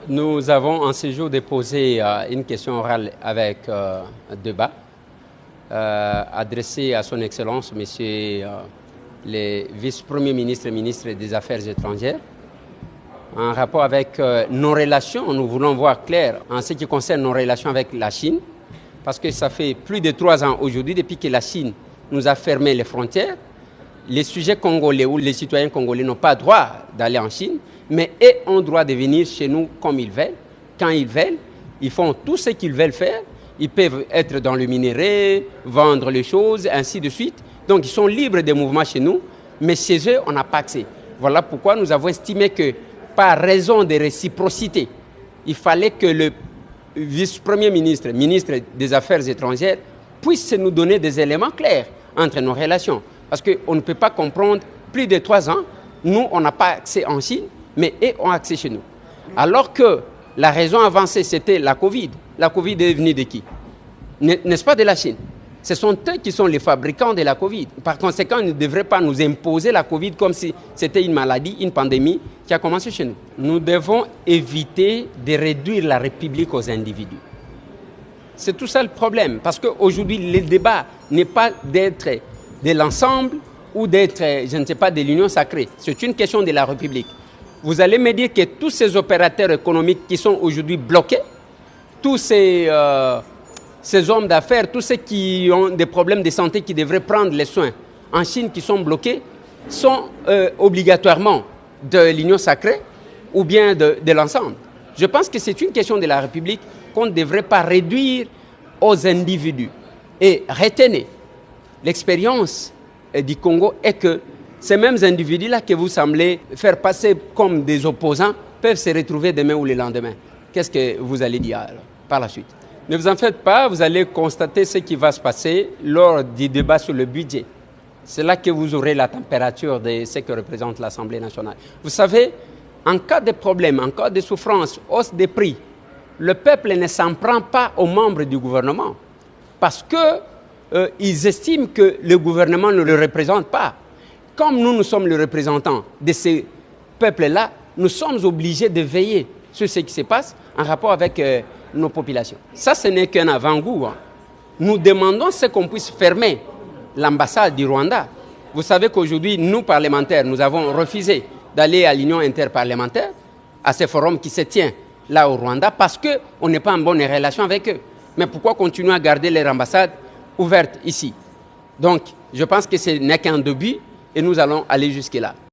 Nous avons en séjour déposé une question orale avec débat adressée à son Excellence, Monsieur le vice-premier ministre et ministre des Affaires étrangères, en rapport avec nos relations. Nous voulons voir clair en ce qui concerne nos relations avec la Chine, parce que ça fait plus de 3 ans aujourd'hui depuis que la Chine nous a fermé les frontières. Les sujets congolais ou les citoyens congolais n'ont pas droit d'aller en Chine, mais eux ont droit de venir chez nous comme ils veulent, quand ils veulent. Ils font tout ce qu'ils veulent faire. Ils peuvent être dans le minerai, vendre les choses, ainsi de suite. Donc ils sont libres de mouvement chez nous, mais chez eux, on n'a pas accès. Voilà pourquoi nous avons estimé que, par raison de réciprocité, il fallait que le vice-premier ministre, ministre des Affaires étrangères, puisse nous donner des éléments clairs entre nos relations. Parce qu'on ne peut pas comprendre, plus de 3 ans, nous, on n'a pas accès en Chine, mais eux ont accès chez nous. Alors que la raison avancée, c'était la Covid. La Covid est venue de qui? N'est-ce pas de la Chine? Ce sont eux qui sont les fabricants de la Covid. Par conséquent, ils ne devraient pas nous imposer la Covid comme si c'était une maladie, une pandémie qui a commencé chez nous. Nous devons éviter de réduire la République aux individus. C'est tout ça le problème. Parce qu'aujourd'hui, le débat n'est pas d'être de l'ensemble ou d'être, je ne sais pas, de l'union sacrée. C'est une question de la République. Vous allez me dire que tous ces opérateurs économiques qui sont aujourd'hui bloqués, tous ces hommes d'affaires, tous ceux qui ont des problèmes de santé qui devraient prendre les soins en Chine qui sont bloqués, sont obligatoirement de l'union sacrée ou bien de l'ensemble. Je pense que c'est une question de la République qu'on ne devrait pas réduire aux individus. Et retenez, l'expérience du Congo est que ces mêmes individus-là que vous semblez faire passer comme des opposants peuvent se retrouver demain ou le lendemain. Qu'est-ce que vous allez dire alors, par la suite? Ne vous en faites pas, vous allez constater ce qui va se passer lors du débat sur le budget. C'est là que vous aurez la température de ce que représente l'Assemblée nationale. Vous savez, en cas de problème, en cas de souffrance, hausse des prix, le peuple ne s'en prend pas aux membres du gouvernement parce qu'ils estiment que le gouvernement ne le représente pas. Comme nous sommes les représentants de ces peuples-là, nous sommes obligés de veiller sur ce qui se passe en rapport avec nos populations. Ça, ce n'est qu'un avant-goût. Nous demandons qu'on puisse fermer l'ambassade du Rwanda. Vous savez qu'aujourd'hui, nous, parlementaires, nous avons refusé d'aller à l'union interparlementaire, à ce forum qui se tient là au Rwanda, parce qu'on n'est pas en bonne relation avec eux. Mais pourquoi continuer à garder leur ambassade ouverte ici? Donc, je pense que ce n'est qu'un début et nous allons aller jusque-là.